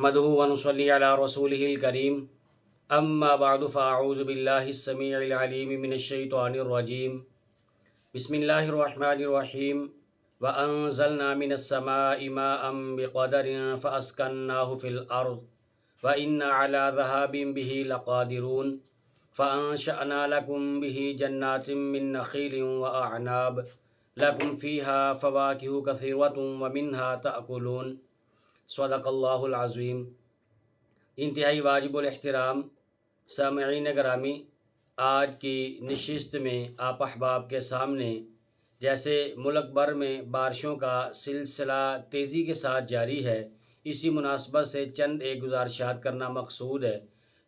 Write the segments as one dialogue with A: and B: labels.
A: نحمده ونصلي على رسوله الكريم اما بعد فاعوذ بالله السميع العليم من الشيطان الرجيم بسم الله الرحمن الرحيم وانزلنا من السماء ماء بقدر فاسكناه في الارض وإنا على ذهاب به لقادرون فأنشأنا لكم به جنات من نخيل وأعناب لكم فيها فواكه كثيرة ومنها تأكلون صدق اللہ العظیم۔ انتہائی واجب الاحترام سامعین گرامی، آج کی نشست میں آپ احباب کے سامنے جیسے ملک بھر میں بارشوں کا سلسلہ تیزی کے ساتھ جاری ہے، اسی مناسبت سے چند ایک گزارشات کرنا مقصود ہے۔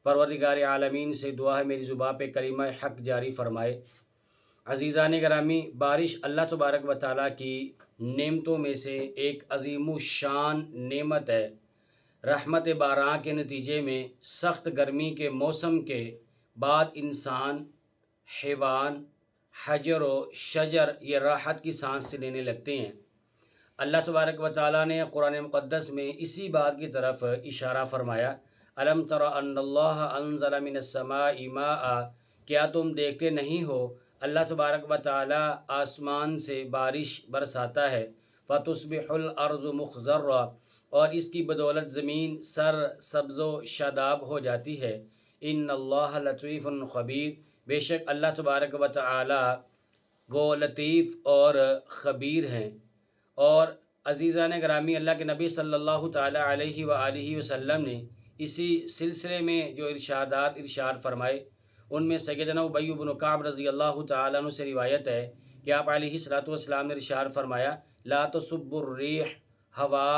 A: پروردگار عالمین سے دعا ہے میری زبان پہ کلمہ حق جاری فرمائے۔ عزیزان گرامی، بارش اللہ تبارک و تعالیٰ کی نعمتوں میں سے ایک عظیم الشان نعمت ہے۔ رحمت باران کے نتیجے میں سخت گرمی کے موسم کے بعد انسان، حیوان، حجر و شجر یہ راحت کی سانس سے لینے لگتے ہیں۔ اللہ تبارک و تعالیٰ نے قرآن مقدس میں اسی بات کی طرف اشارہ فرمایا، الم تر ان اللہ انزل من السماء ماء، کیا تم دیکھتے نہیں ہو اللہ تبارک و تعالیٰ آسمان سے بارش برساتا ہے، فتصبح الارض مخضرا، اور اس کی بدولت زمین سر سبز و شاداب ہو جاتی ہے۔ ان اللہ لطیف خبیر، بے شک اللہ تبارک و تعالیٰ وہ لطیف اور خبیر ہیں۔ اور عزیزان گرامی، اللہ کے نبی صلی اللہ تعالیٰ علیہ وآلہ وسلم نے اسی سلسلے میں جو ارشاد فرمائے، ان میں سیدنا ابی بن کعب رضی اللہ تعالیٰ عنہ سے روایت ہے کہ آپ علیہ الصلوۃ والسلام نے ارشاد فرمایا، لا تسب الریح، ہوا،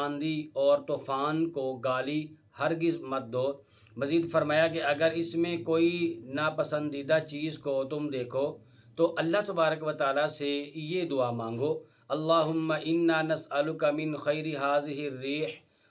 A: آندھی اور طوفان کو گالی ہرگز مت دو۔ مزید فرمایا کہ اگر اس میں کوئی ناپسندیدہ چیز کو تم دیکھو تو اللہ تبارک و تعالیٰ سے یہ دعا مانگو، اللہم انا نسألک من خیر ہذہ الریح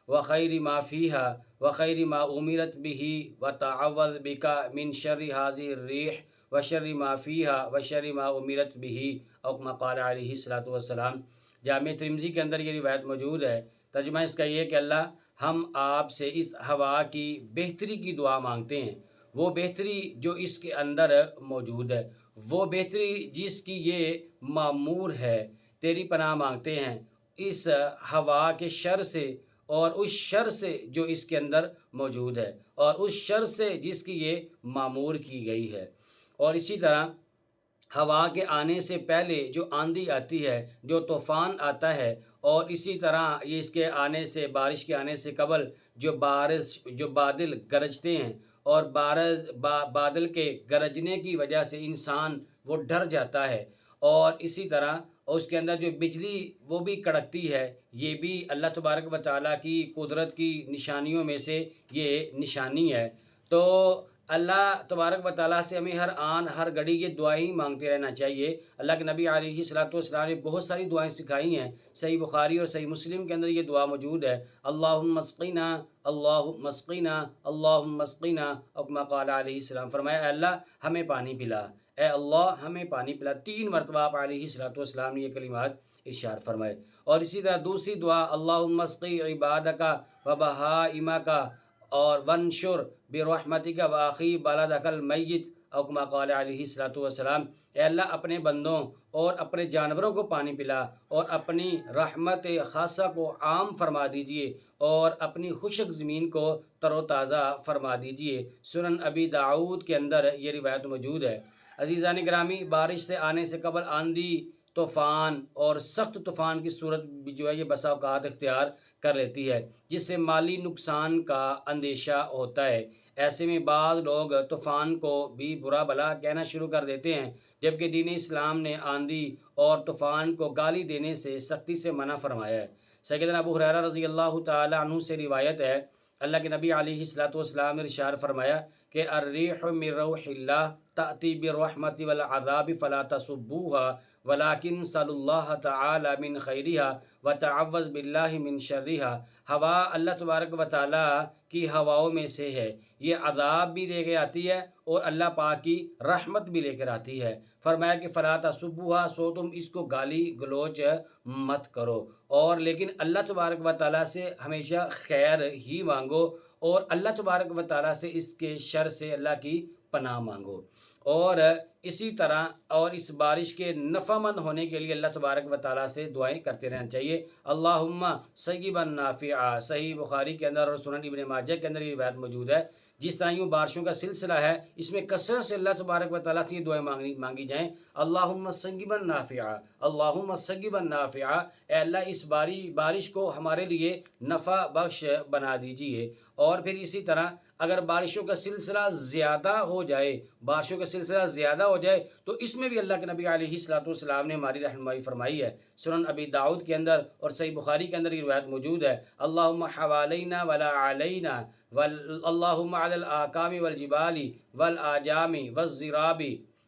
A: وخیر ما فیہا وخیر ما امرت بہ وتعوذ بک من شر ہذہ الریح وشر ما فیہا وشر ما امرت بہ، او کما قال علیہ الصلوۃ والسلام۔ جامع ترمذی کے اندر یہ روایت موجود ہے۔ ترجمہ اس کا یہ کہ اللہ، ہم آپ سے اس ہوا کی بہتری کی دعا مانگتے ہیں، وہ بہتری جو اس کے اندر موجود ہے، وہ بہتری جس کی یہ معمور ہے، تیری پناہ مانگتے ہیں اس ہوا کے شر سے اور اس شر سے جو اس کے اندر موجود ہے، اور اس شر سے جس کی یہ معمور کی گئی ہے۔ اور اسی طرح ہوا کے آنے سے پہلے جو آندھی آتی ہے، جو طوفان آتا ہے، اور اسی طرح یہ اس کے آنے سے، بارش کے آنے سے قبل جو بادل گرجتے ہیں، اور بادل کے گرجنے کی وجہ سے انسان وہ ڈر جاتا ہے، اور اسی طرح اس کے اندر جو بجلی وہ بھی کڑکتی ہے، یہ بھی اللہ تبارک و تعالیٰ کی قدرت کی نشانیوں میں سے یہ نشانی ہے۔ تو اللہ تبارک و تعالیٰ سے ہمیں ہر آن ہر گھڑی یہ دعائیں ہی مانگتے رہنا چاہیے۔ اللہ کے نبی علیہ الصلوۃ والسلام نے بہت ساری دعائیں سکھائی ہیں۔ صحیح بخاری اور صحیح مسلم کے اندر یہ دعا موجود ہے، اللہم اسقنا اللہم اسقنا اللہم اسقنا، او کما قال علیہ السلام، فرمایا اے اللہ ہمیں پانی پلا، اے اللہ ہمیں پانی پلا۔ 3 مرتبہ آپ علیہ الصلوۃ والسلام نے یہ کلمات ارشاد فرمائے۔ اور اسی طرح دوسری دعا، اللہم اسقی عبادک و بہائمک اور ونشر برحمتک واخی بلدک المیت، او کما قال علیہ الصلوۃ والسلام، اے اللہ اپنے بندوں اور اپنے جانوروں کو پانی پلا، اور اپنی رحمت خاصہ کو عام فرما دیجئے، اور اپنی خشک زمین کو تر و تازہ فرما دیجئے۔ سنن ابی داؤد کے اندر یہ روایت موجود ہے۔ عزیزان گرامی، بارش سے آنے سے قبل آندھی، طوفان اور سخت طوفان کی صورت بھی جو ہے یہ بسا اوقات اختیار کر لیتی ہے، جس سے مالی نقصان کا اندیشہ ہوتا ہے۔ ایسے میں بعض لوگ طوفان کو بھی برا بھلا کہنا شروع کر دیتے ہیں، جبکہ دین اسلام نے آندھی اور طوفان کو گالی دینے سے سختی سے منع فرمایا ہے۔ سیدنا ابو ہریرہ رضی اللہ تعالی عنہ سے روایت ہے، اللہ کے نبی علیہ الصلوۃ والسلام نے ارشاد فرمایا کہ کہ الریح من روح اللہ تأتی بالرحمت والعذاب فلا تصبوها ولكن صلی اللہ تعالی من خیرها وتعوذ باللہ من شرها. ہوا اللہ تبارک و تعالیٰ کی ہواؤں میں سے ہے، یہ عذاب بھی لے کے آتی ہے اور اللہ پاک کی رحمت بھی لے کر آتی ہے. فرمایا کہ فلا تصبوها، سو تم اس کو گالی گلوچ مت کرو، اور لیکن اللہ تبارک و تعالیٰ سے ہمیشہ خیر ہی مانگو، اور اللہ تبارک و تعالیٰ سے اس کے شر سے اللہ کی پناہ مانگو. اور اسی طرح اور اس بارش کے نفع مند ہونے کے لیے اللہ تبارک و تعالیٰ سے دعائیں کرتے رہنا چاہیے. اللہم صیبا نافعا، صحیح بخاری کے اندر اور سنن ابن ماجہ کے اندر یہ روایت موجود ہے. جس طرح یوں بارشوں کا سلسلہ ہے، اس میں کثرت سے اللہ تبارک و تعالیٰ سے یہ دعائیں مانگی جائیں. اللہم صیبا نافعا، اللہم صیبا نافعا، اے اللہ اس بارش کو ہمارے لیے نفع بخش بنا دیجیے. اور پھر اسی طرح اگر بارشوں کا سلسلہ زیادہ ہو جائے تو اس میں بھی اللہ کے نبی علیہ الصلوۃ والسلام نے ہماری رہنمائی فرمائی ہے. سنن ابی داؤد کے اندر اور صحیح بخاری کے اندر یہ روایت موجود ہے. اللہم حوالینا ولا علینا، اللہم علی الاکام والجبال والاجام والزراب.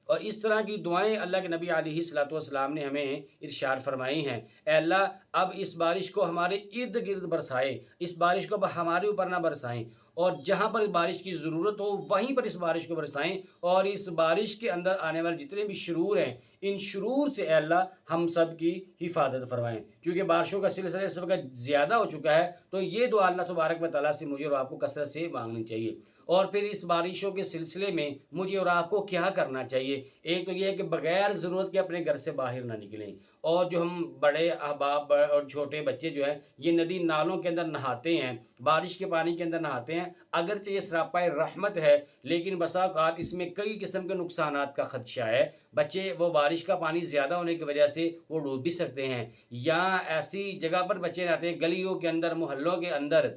A: اور اس طرح کی دعائیں اللہ کے نبی علیہ الصلوۃ والسلام نے ہمیں ارشاد فرمائی ہیں. اے اللہ اب اس بارش کو ہمارے ارد گرد برسائے، اس بارش کو ہمارے اوپر نہ برسائیں، اور جہاں پر بارش کی ضرورت ہو وہیں پر اس بارش کو برسائیں، اور اس بارش کے اندر آنے والے جتنے بھی شرور ہیں ان شرور سے اے اللہ ہم سب کی حفاظت فرمائیں. کیونکہ بارشوں کا سلسلہ اس وقت زیادہ ہو چکا ہے، تو یہ دعا اللہ تبارک و تعالیٰ سے مجھے اور آپ کو کثرت سے مانگنی چاہیے. اور پھر اس بارشوں کے سلسلے میں مجھے اور آپ کو کیا کرنا چاہیے؟ ایک تو یہ ہے کہ بغیر ضرورت کے اپنے گھر سے باہر نہ نکلیں. اور جو ہم بڑے احباب اور چھوٹے بچے جو ہیں یہ ندی نالوں کے اندر نہاتے ہیں، بارش کے پانی کے اندر نہاتے ہیں، اگرچہ یہ سراپا رحمت ہے لیکن بسا اوقات اس میں کئی قسم کے نقصانات کا خدشہ ہے. بچے وہ بارش کا پانی زیادہ ہونے کی وجہ سے وہ ڈوب بھی سکتے ہیں، یا ایسی جگہ پر بچے رہتے ہیں گلیوں کے اندر، محلوں کے اندر،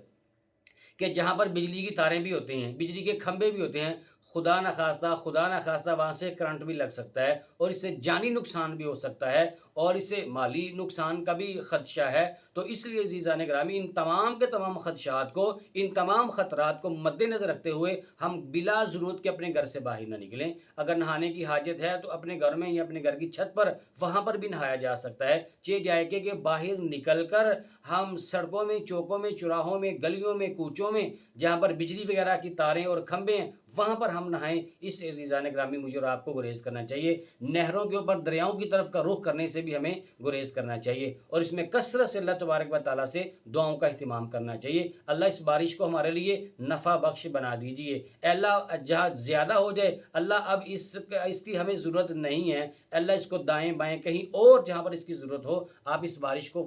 A: کہ جہاں پر بجلی کی تاریں بھی ہوتی ہیں، بجلی کے کھمبے بھی ہوتے ہیں. خدا نخواستہ وہاں سے کرنٹ بھی لگ سکتا ہے اور اس سے جانی نقصان بھی ہو سکتا ہے اور اس سے مالی نقصان کا بھی خدشہ ہے. تو اس لیے عزیزان گرامی ان تمام کے تمام خدشات کو، ان تمام خطرات کو مد نظر رکھتے ہوئے ہم بلا ضرورت کے اپنے گھر سے باہر نہ نکلیں. اگر نہانے کی حاجت ہے تو اپنے گھر میں یا اپنے گھر کی چھت پر وہاں پر بھی نہایا جا سکتا ہے. جائے کہ باہر نکل کر ہم سڑکوں میں، چوکوں میں، چوراہوں میں، گلیوں میں، کوچوں میں جہاں پر بجلی وغیرہ کی تاریں اور کھمبے ہیں وہاں پر ہم نہائیں. اس سے عزیزان گرامی مجھے اور آپ کو گریز کرنا چاہیے. نہروں کے اوپر، دریاؤں کی طرف کا رخ کرنے سے بھی ہمیں گریز کرنا چاہیے، اور اس میں کثرت سے اللہ تبارک و تعالیٰ سے دعاؤں کا اہتمام کرنا چاہیے. اللہ اس بارش کو ہمارے لیے نفع بخش بنا دیجیے. اے اللہ جہاں زیادہ ہو جائے اللہ اب اس کی ہمیں ضرورت نہیں ہے، اللہ اس کو دائیں بائیں کہیں اور جہاں پر اس کی ضرورت ہو آپ اس بارش کو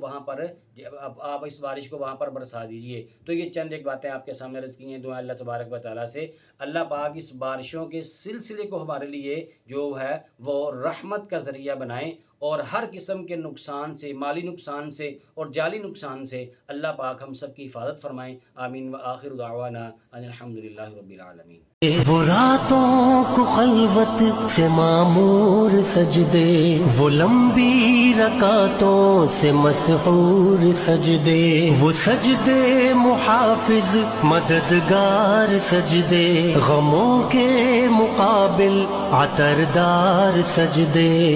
A: وہاں پر برسا دیجیے. تو یہ چند ایک باتیں آپ کے سامنے عرض کی ہیں. دعا اللہ تبارک و تعالیٰ سے اللہ پاک اس بارشوں کے سلسلے کو ہمارے لیے جو ہے وہ رحمت کا ذریعہ بنائیں، اور ہر قسم کے نقصان سے، مالی نقصان سے اور جعلی نقصان سے اللہ پاک ہم سب کی حفاظت فرمائیں. آمین. وآخر دعوانا ان الحمدللہ رب العالمین.
B: وہ راتوں کو خلوت سے معمور سجدے، وہ لمبی رکعتوں سے مسحور سجدے، وہ سجدے محافظ مددگار سجدے، غموں کے مقابل عطردار سجدے.